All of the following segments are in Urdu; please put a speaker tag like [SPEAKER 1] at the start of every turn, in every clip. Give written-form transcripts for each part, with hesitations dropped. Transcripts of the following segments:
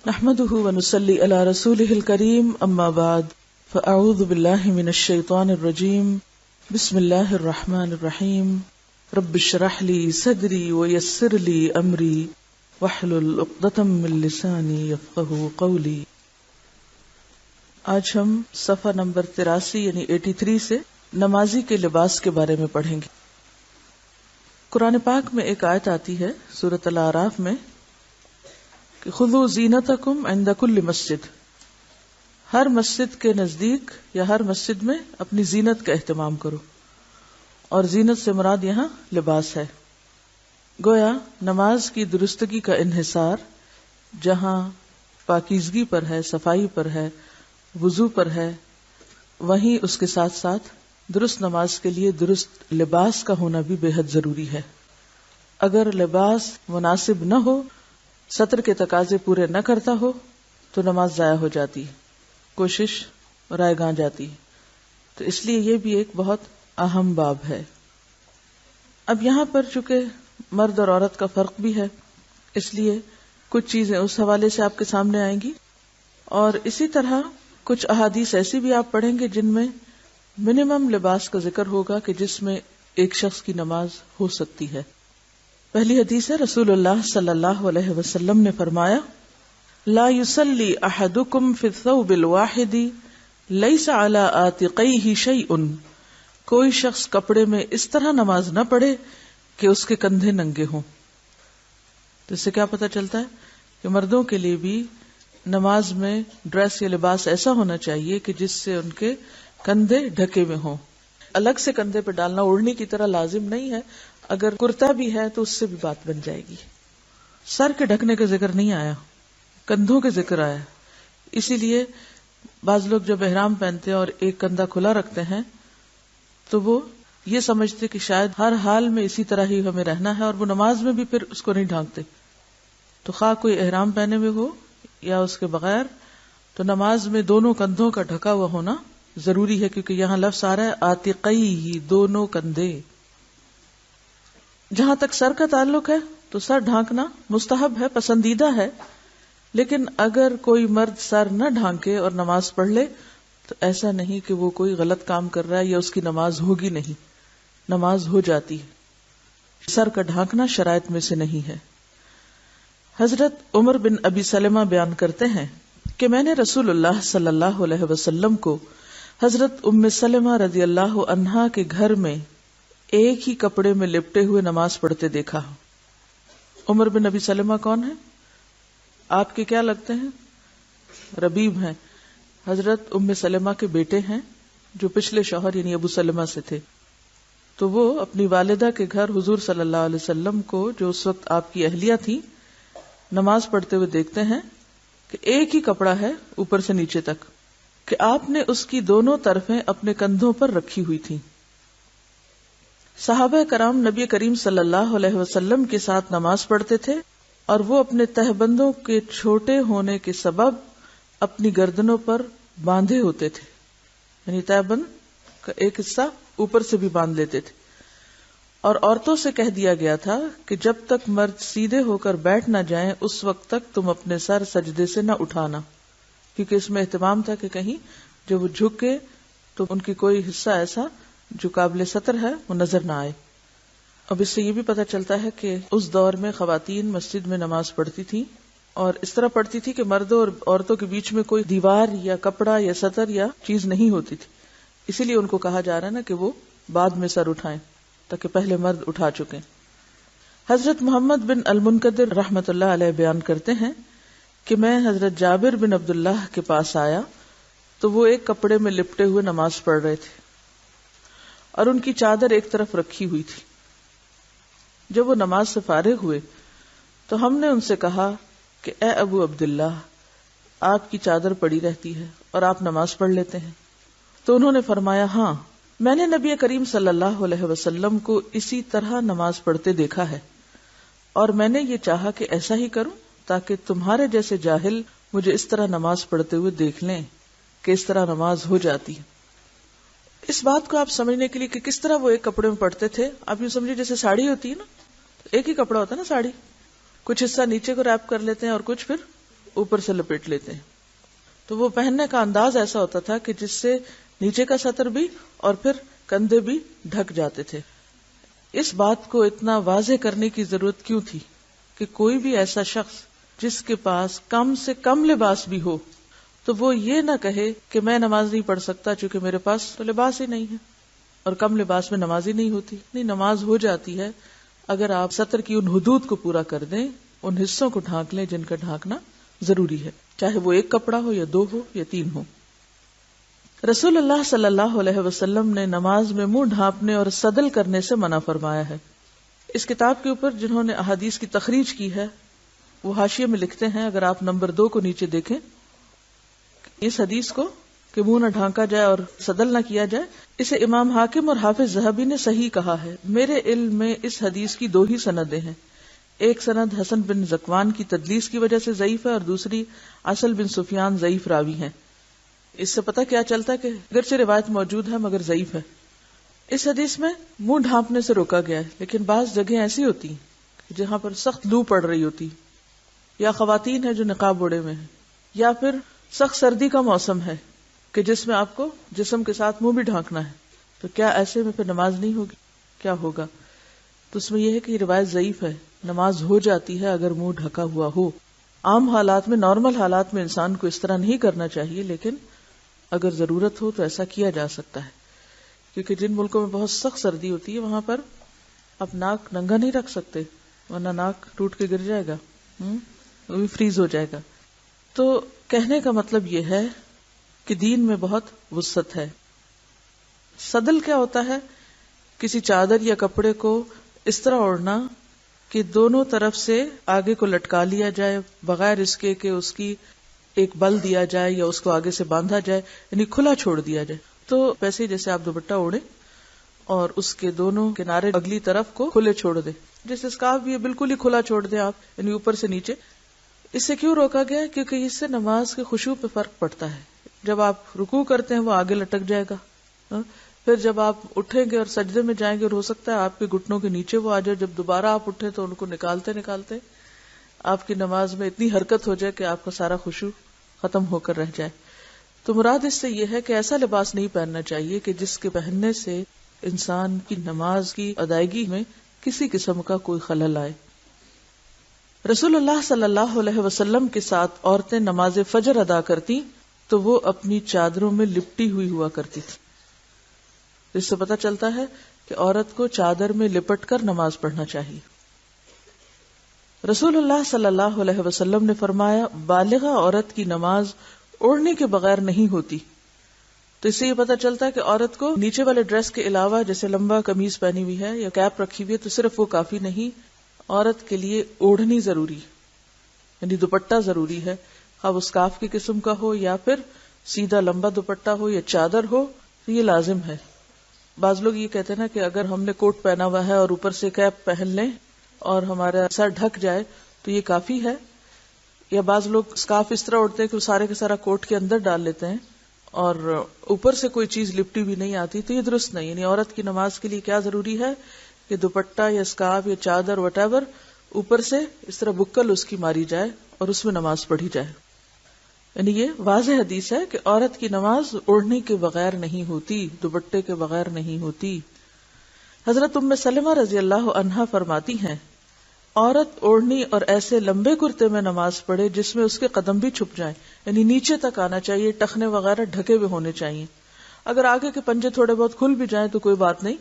[SPEAKER 1] نحمده ونصلي على رسوله الكريم اما بعد فاعوذ بالله من الشيطان الرجيم بسم الله الرحمن الرحيم رب اشرح لي صدري ويسر لي امري واحلل عقدة من لساني يفقهوا قولي۔ آج ہم صفحہ نمبر 83 یعنی 83 سے نمازی کے لباس کے بارے میں پڑھیں گے۔ قرآن پاک میں ایک آیت آتی ہے سورۃ الاعراف میں کہ خذوا زینتکم عند کل مسجد، ہر مسجد کے نزدیک یا ہر مسجد میں اپنی زینت کا اہتمام کرو، اور زینت سے مراد یہاں لباس ہے۔ گویا نماز کی درستگی کا انحصار جہاں پاکیزگی پر ہے، صفائی پر ہے، وضو پر ہے، وہیں اس کے ساتھ ساتھ درست نماز کے لیے درست لباس کا ہونا بھی بے حد ضروری ہے۔ اگر لباس مناسب نہ ہو، سطر کے تقاضے پورے نہ کرتا ہو تو نماز ضائع ہو جاتی ہے، کوشش رائے گاں جاتی ہے۔ تو اس لیے یہ بھی ایک بہت اہم باب ہے۔ اب یہاں پر چونکہ مرد اور عورت کا فرق بھی ہے، اس لیے کچھ چیزیں اس حوالے سے آپ کے سامنے آئیں گی، اور اسی طرح کچھ احادیث ایسی بھی آپ پڑھیں گے جن میں منیمم لباس کا ذکر ہوگا کہ جس میں ایک شخص کی نماز ہو سکتی ہے۔ پہلی حدیث ہے، رسول اللہ صلی اللہ علیہ وسلم نے فرمایا، لا يصلي احدكم في الثوب الواحد ليس على عاتقيه شيء، کوئی شخص کپڑے میں اس طرح نماز نہ پڑھے کہ اس کے کندھے ننگے ہوں۔ تو اس سے کیا پتہ چلتا ہے کہ مردوں کے لیے بھی نماز میں ڈریس یا لباس ایسا ہونا چاہیے کہ جس سے ان کے کندھے ڈھکے ہوئے ہوں۔ الگ سے کندھے پہ ڈالنا اوڑھنی کی طرح لازم نہیں ہے، اگر کرتا بھی ہے تو اس سے بھی بات بن جائے گی۔ سر کے ڈھکنے کا ذکر نہیں آیا، کندھوں کے ذکر آیا۔ اسی لیے بعض لوگ جب احرام پہنتے ہیں اور ایک کندھا کھلا رکھتے ہیں تو وہ یہ سمجھتے کہ شاید ہر حال میں اسی طرح ہی ہمیں رہنا ہے، اور وہ نماز میں بھی پھر اس کو نہیں ڈھانکتے۔ تو خواہ کوئی احرام پہنے ہوئے ہو یا اس کے بغیر، تو نماز میں دونوں کندھوں کا ڈھکا ہوا ہونا ضروری ہے، کیونکہ یہاں لفظ آ رہا ہے عاتقیہ، دونوں کندھے۔ جہاں تک سر کا تعلق ہے تو سر ڈھانکنا مستحب ہے، پسندیدہ ہے، لیکن اگر کوئی مرد سر نہ ڈھانکے اور نماز پڑھ لے تو ایسا نہیں کہ وہ کوئی غلط کام کر رہا ہے یا اس کی نماز ہوگی نہیں، نماز ہو جاتی ہے۔ سر کا ڈھانکنا شرائط میں سے نہیں ہے۔ حضرت عمر بن ابی سلمہ بیان کرتے ہیں کہ میں نے رسول اللہ صلی اللہ علیہ وسلم کو حضرت ام سلمہ رضی اللہ عنہا کے گھر میں ایک ہی کپڑے میں لپٹے ہوئے نماز پڑھتے دیکھا۔ عمر بن ابی سلمہ کون ہے؟ آپ کے کیا لگتے ہیں؟ ربیب ہیں، حضرت ام سلمہ کے بیٹے ہیں جو پچھلے شوہر یعنی ابو سلمہ سے تھے۔ تو وہ اپنی والدہ کے گھر حضور صلی اللہ علیہ وسلم کو، جو اس وقت آپ کی اہلیہ تھی، نماز پڑھتے ہوئے دیکھتے ہیں کہ ایک ہی کپڑا ہے اوپر سے نیچے تک، کہ آپ نے اس کی دونوں طرفیں اپنے کندھوں پر رکھی ہوئی تھی۔ صحابہ کرام نبی کریم صلی اللہ علیہ وسلم کے ساتھ نماز پڑھتے تھے، اور وہ اپنے تہبندوں کے چھوٹے ہونے کے سبب اپنی گردنوں پر باندھے ہوتے تھے، یعنی تہبند کا ایک حصہ اوپر سے بھی باندھ لیتے تھے۔ اور عورتوں سے کہہ دیا گیا تھا کہ جب تک مرد سیدھے ہو کر بیٹھ نہ جائیں اس وقت تک تم اپنے سر سجدے سے نہ اٹھانا، کیونکہ اس میں اہتمام تھا کہ کہیں جب وہ جھکے تو ان کی کوئی حصہ ایسا جو قابل سطر ہے وہ نظر نہ آئے۔ اب اس سے یہ بھی پتہ چلتا ہے کہ اس دور میں خواتین مسجد میں نماز پڑھتی تھیں، اور اس طرح پڑھتی تھی کہ مردوں اور عورتوں کے بیچ میں کوئی دیوار یا کپڑا یا سطر یا چیز نہیں ہوتی تھی۔ اسی لیے ان کو کہا جا رہا ہے نا کہ وہ بعد میں سر اٹھائیں، تاکہ پہلے مرد اٹھا چکیں۔ حضرت محمد بن المنکدر رحمۃ اللہ علیہ بیان کرتے ہیں کہ میں حضرت جابر بن عبداللہ کے پاس آیا تو وہ ایک کپڑے میں لپٹے ہوئے نماز پڑھ رہے تھے، اور ان کی چادر ایک طرف رکھی ہوئی تھی۔ جب وہ نماز سے فارغ ہوئے تو ہم نے ان سے کہا کہ اے ابو عبداللہ، آپ کی چادر پڑی رہتی ہے اور آپ نماز پڑھ لیتے ہیں؟ تو انہوں نے فرمایا، ہاں، میں نے نبی کریم صلی اللہ علیہ وسلم کو اسی طرح نماز پڑھتے دیکھا ہے، اور میں نے یہ چاہا کہ ایسا ہی کروں تاکہ تمہارے جیسے جاہل مجھے اس طرح نماز پڑھتے ہوئے دیکھ لیں کہ اس طرح نماز ہو جاتی ہے۔ اس بات کو آپ سمجھنے کے لیے کہ کس طرح وہ ایک کپڑے میں پڑھتے تھے، آپ یوں سمجھے جیسے ساڑی ہوتی ہے نا، ایک ہی کپڑا ہوتا ہے نا ساڑی، کچھ حصہ نیچے کو ریپ کر لیتے ہیں اور کچھ پھر اوپر سے لپیٹ لیتے ہیں. تو وہ پہننے کا انداز ایسا ہوتا تھا کہ جس سے نیچے کا سطر بھی اور پھر کندھے بھی ڈھک جاتے تھے. اس بات کو اتنا واضح کرنے کی ضرورت کیوں تھی کہ کوئی بھی ایسا شخص جس کے پاس کم سے کم لباس بھی ہو تو وہ یہ نہ کہے کہ میں نماز نہیں پڑھ سکتا چونکہ میرے پاس تو لباس ہی نہیں ہے، اور کم لباس میں نماز ہی نہیں ہوتی. نہیں، نماز ہو جاتی ہے اگر آپ سطر کی ان حدود کو پورا کر دیں، ان حصوں کو ڈھانک لیں جن کا ڈھانکنا ضروری ہے، چاہے وہ ایک کپڑا ہو یا 2 ہو یا 3 ہو. رسول اللہ صلی اللہ علیہ وسلم نے نماز میں منہ ڈھانپنے اور سدل کرنے سے منع فرمایا ہے. اس کتاب کے اوپر جنہوں نے احادیث کی تخریج کی ہے وہ حاشیے میں لکھتے ہیں، اگر آپ نمبر 2 کو نیچے دیکھیں، اس حدیث کو کہ منہ نہ ڈھانکا جائے اور سدل نہ کیا جائے، اسے امام حاکم اور حافظ ذہبی نے صحیح کہا ہے. میرے علم میں اس حدیث کی 2 ہی سندیں ہیں. ایک سند حسن بن ذکوان کی تدلیس کی وجہ سے ضعیف ہے اور دوسری اصل بن سفیان ضعیف راوی ہیں. اس سے پتہ کیا چلتا ہے کہ اگرچہ روایت موجود ہے مگر ضعیف ہے. اس حدیث میں منہ ڈھانپنے سے روکا گیا ہے، لیکن بعض جگہیں ایسی ہوتی ہیں جہاں پر سخت لو پڑ رہی ہوتی، یا خواتین ہیں جو نقاب اوڑے ہوئے ہیں، یا پھر سخت سردی کا موسم ہے کہ جس میں آپ کو جسم کے ساتھ منہ بھی ڈھانکنا ہے، تو کیا ایسے میں پھر نماز نہیں ہوگی؟ کیا ہوگا؟ تو اس میں یہ ہے کہ یہ روایت ضعیف ہے. نماز ہو جاتی ہے اگر منہ ڈھکا ہوا ہو. عام حالات میں، نارمل حالات میں انسان کو اس طرح نہیں کرنا چاہیے، لیکن اگر ضرورت ہو تو ایسا کیا جا سکتا ہے. کیونکہ جن ملکوں میں بہت سخت سردی ہوتی ہے وہاں پر آپ ناک ننگا نہیں رکھ سکتے، ورنہ ناک ٹوٹ کے گر جائے گا، وہ بھی فریز ہو جائے گا. تو کہنے کا مطلب یہ ہے کہ دین میں بہت وسعت ہے. سدل کیا ہوتا ہے؟ کسی چادر یا کپڑے کو اس طرح اوڑھنا کہ دونوں طرف سے آگے کو لٹکا لیا جائے بغیر اس کے کہ اس کی ایک بل دیا جائے یا اس کو آگے سے باندھا جائے، یعنی کھلا چھوڑ دیا جائے. تو ویسے جیسے آپ دوپٹہ اوڑھے اور اس کے دونوں کنارے اگلی طرف کو کھلے چھوڑ دیں، جیسے اسکارف بھی بالکل ہی کھلا چھوڑ دیں آپ، یعنی اوپر سے نیچے. اس سے کیوں روکا گیا؟ کیونکہ اس سے نماز کے خشوع پہ فرق پڑتا ہے. جب آپ رکوع کرتے ہیں وہ آگے لٹک جائے گا، پھر جب آپ اٹھیں گے اور سجدے میں جائیں گے اور ہو سکتا ہے آپ کے گھٹنوں کے نیچے وہ آ جائے، جب دوبارہ آپ اٹھیں تو ان کو نکالتے نکالتے آپ کی نماز میں اتنی حرکت ہو جائے کہ آپ کا سارا خشوع ختم ہو کر رہ جائے. تو مراد اس سے یہ ہے کہ ایسا لباس نہیں پہننا چاہیے کہ جس کے پہننے سے انسان کی نماز کی ادائیگی میں کسی قسم کا کوئی خلل آئے. رسول اللہ صلی اللہ علیہ وسلم کے ساتھ عورتیں نماز فجر ادا کرتی تو وہ اپنی چادروں میں لپٹی ہوئی ہوا کرتی تھی. اس سے پتہ چلتا ہے کہ عورت کو چادر میں لپٹ کر نماز پڑھنا چاہیے. رسول اللہ صلی اللہ علیہ وسلم نے فرمایا، بالغہ عورت کی نماز اوڑھنے کے بغیر نہیں ہوتی. تو اس سے یہ پتہ چلتا ہے کہ عورت کو نیچے والے ڈریس کے علاوہ جیسے لمبا قمیض پہنی ہوئی ہے یا کیپ رکھی ہوئی ہے تو صرف وہ کافی نہیں، عورت کے لیے اوڑھنی ضروری، یعنی دوپٹہ ضروری ہے. اب اس اسکارف کی قسم کا ہو یا پھر سیدھا لمبا دوپٹہ ہو یا چادر ہو تو یہ لازم ہے. بعض لوگ یہ کہتے ہیں نا کہ اگر ہم نے کوٹ پہنا ہوا ہے اور اوپر سے کیپ پہن لیں اور ہمارا سر ڈھک جائے تو یہ کافی ہے. یا بعض لوگ اسکارف اس طرح اڑتے ہیں کہ وہ سارے کا سارا کوٹ کے اندر ڈال لیتے ہیں اور اوپر سے کوئی چیز لپٹی بھی نہیں آتی، تو یہ درست نہیں. یعنی عورت کی نماز کے لیے کیا ضروری ہے کہ دوپٹہ یا اسکارف یا چادر وٹ ایور اوپر سے اس طرح بکل اس کی ماری جائے اور اس میں نماز پڑھی جائے. یعنی یہ واضح حدیث ہے کہ عورت کی نماز اوڑھنے کے بغیر نہیں ہوتی، دوپٹے کے بغیر نہیں ہوتی. حضرت ام سلمہ رضی اللہ عنہا فرماتی ہیں، عورت اوڑھنی اور ایسے لمبے کرتے میں نماز پڑھے جس میں اس کے قدم بھی چھپ جائیں، یعنی نیچے تک آنا چاہیے، ٹخنے وغیرہ ڈھکے ہوئے ہونے چاہیے. اگر آگے کے پنجے تھوڑے بہت کھل بھی جائیں تو کوئی بات نہیں،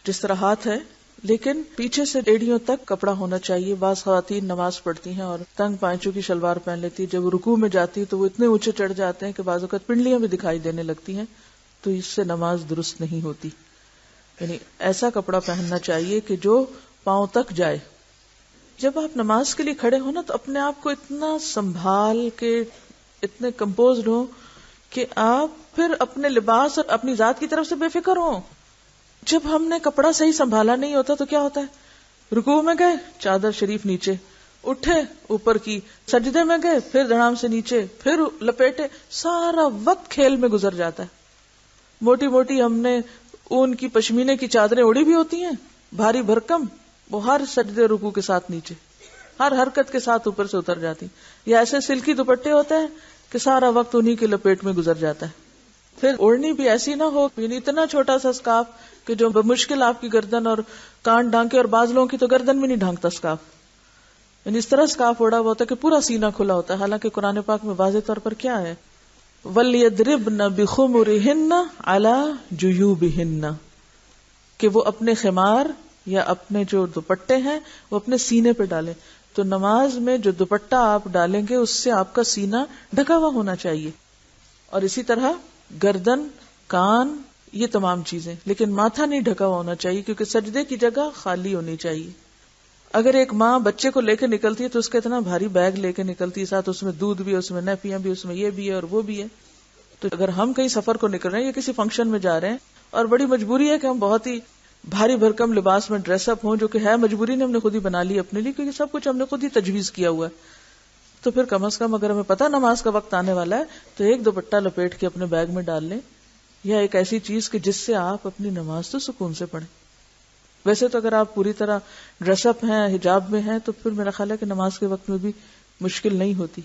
[SPEAKER 1] جس طرح ہاتھ ہے، لیکن پیچھے سے ایڑیوں تک کپڑا ہونا چاہیے. بعض خواتین نماز پڑھتی ہیں اور تنگ پائچوں کی شلوار پہن لیتی، جب رکوع میں جاتی تو وہ اتنے اونچے چڑھ جاتے ہیں کہ بعض اوقات پنڈلیاں بھی دکھائی دینے لگتی ہیں، تو اس سے نماز درست نہیں ہوتی. یعنی ایسا کپڑا پہننا چاہیے کہ جو پاؤں تک جائے. جب آپ نماز کے لیے کھڑے ہو نا تو اپنے آپ کو اتنا سنبھال کے اتنے کمپوزڈ ہو کہ آپ پھر اپنے لباس اور اپنی ذات کی طرف سے بے فکر ہوں. جب ہم نے کپڑا صحیح سنبھالا نہیں ہوتا تو کیا ہوتا ہے، رکوع میں گئے چادر شریف نیچے، اٹھے اوپر کی، سجدے میں گئے پھر دھڑام سے نیچے، پھر لپیٹے، سارا وقت کھیل میں گزر جاتا ہے. موٹی موٹی ہم نے اون کی پشمینے کی چادریں اڑی بھی ہوتی ہیں، بھاری بھرکم، وہ ہر سجدے رکوع کے ساتھ نیچے. ہر حرکت کے ساتھ اوپر سے اتر جاتی. یا ایسے سلکی دوپٹے ہوتے ہیں کہ سارا وقت انہی کے لپیٹ میں گزر جاتا ہے. پھر اوڑھنی بھی ایسی نہ ہو، یعنی اتنا چھوٹا سا اسکارف کہ جو بمشکل آپ کی گردن اور کان ڈھانکے، اور بعض لوگوں کی تو گردن بھی نہیں ڈھانکتا اسکارف. یعنی اس طرح اسکارف اوڑا ہوا ہوتا ہے کہ پورا سینہ کھلا ہوتا ہے. حالانکہ قرآن پاک میں واضح طور پر کیا ہے، وَلْيَضْرِبْنَ بِخُمُرِهِنَّ عَلَى جُيُوبِهِنَّ، کہ وہ اپنے خمار یا اپنے جو دوپٹے ہیں وہ اپنے سینے پہ ڈالیں. تو نماز میں جو دوپٹہ آپ ڈالیں گے اس سے آپ کا سینہ ڈھکا ہوا ہونا چاہیے. اور اسی طرح گردن، کان، یہ تمام چیزیں، لیکن ماتھا نہیں ڈھکا ہوا ہونا چاہیے کیونکہ سجدے کی جگہ خالی ہونی چاہیے. اگر ایک ماں بچے کو لے کے نکلتی ہے تو اس کا اتنا بھاری بیگ لے کے نکلتی ہے، ساتھ اس میں دودھ بھی ہے، اس میں نیپیاں بھی، اس میں یہ بھی ہے اور وہ بھی ہے. تو اگر ہم کہیں سفر کو نکل رہے ہیں یا کسی فنکشن میں جا رہے ہیں اور بڑی مجبوری ہے کہ ہم بہت ہی بھاری بھرکم لباس میں ڈریس اپ ہوں، جو کہ ہے مجبوری نے ہم نے خود ہی بنا لی اپنے لیے کیونکہ سب کچھ ہم نے خود ہی تجویز کیا ہوا ہے، تو پھر کم از کم اگر ہمیں پتہ نماز کا وقت آنے والا ہے تو ایک دوپٹہ لپیٹ کے اپنے بیگ میں ڈال لیں، یا ایک ایسی چیز کہ جس سے آپ اپنی نماز تو سکون سے پڑھیں. ویسے تو اگر آپ پوری طرح ڈریس اپ ہیں، حجاب میں ہیں، تو پھر میرا خیال ہے کہ نماز کے وقت میں بھی مشکل نہیں ہوتی.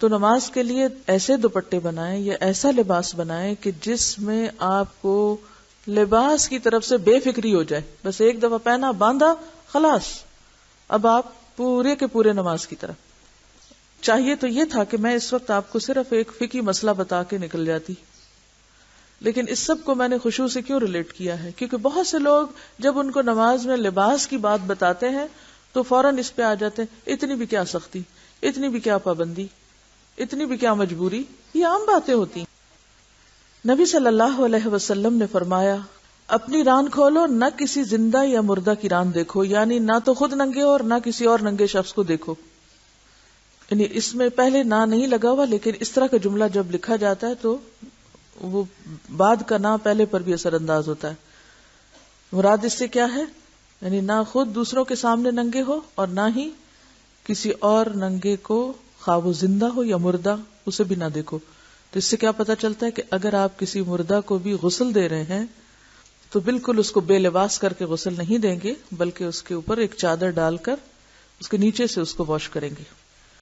[SPEAKER 1] تو نماز کے لیے ایسے دوپٹے بنائیں یا ایسا لباس بنائیں کہ جس میں آپ کو لباس کی طرف سے بے فکری ہو جائے. بس ایک دفعہ پہنا، باندھا، خلاص، اب آپ پورے کے پورے نماز کی طرف. چاہیے تو یہ تھا کہ میں اس وقت آپ کو صرف ایک فقہی مسئلہ بتا کے نکل جاتی، لیکن اس سب کو میں نے خشوع سے کیوں ریلیٹ کیا ہے؟ کیونکہ بہت سے لوگ جب ان کو نماز میں لباس کی بات بتاتے ہیں تو فوراً اس پہ آ جاتے ہیں، اتنی بھی کیا سختی، اتنی بھی کیا پابندی، اتنی بھی کیا مجبوری. یہ عام باتیں ہوتی ہیں. نبی صلی اللہ علیہ وسلم نے فرمایا، اپنی ران کھولو، نہ کسی زندہ یا مردہ کی ران دیکھو، یعنی نہ تو خود ننگے ہو اور نہ کسی اور ننگے شخص کو دیکھو. یعنی اس میں پہلے نہ نہیں لگا ہوا، لیکن اس طرح کا جملہ جب لکھا جاتا ہے تو وہ بعد کا نہ پہلے پر بھی اثر انداز ہوتا ہے. مراد اس سے کیا ہے؟ یعنی نہ خود دوسروں کے سامنے ننگے ہو اور نہ ہی کسی اور ننگے کو، خواہ وہ زندہ ہو یا مردہ، اسے بھی نہ دیکھو. تو اس سے کیا پتا چلتا ہے کہ اگر آپ کسی مردہ کو بھی غسل دے رہے ہیں تو بالکل اس کو بے لباس کر کے غسل نہیں دیں گے، بلکہ اس کے اوپر ایک چادر ڈال کر اس کے نیچے سے اس کو واش کریں گے.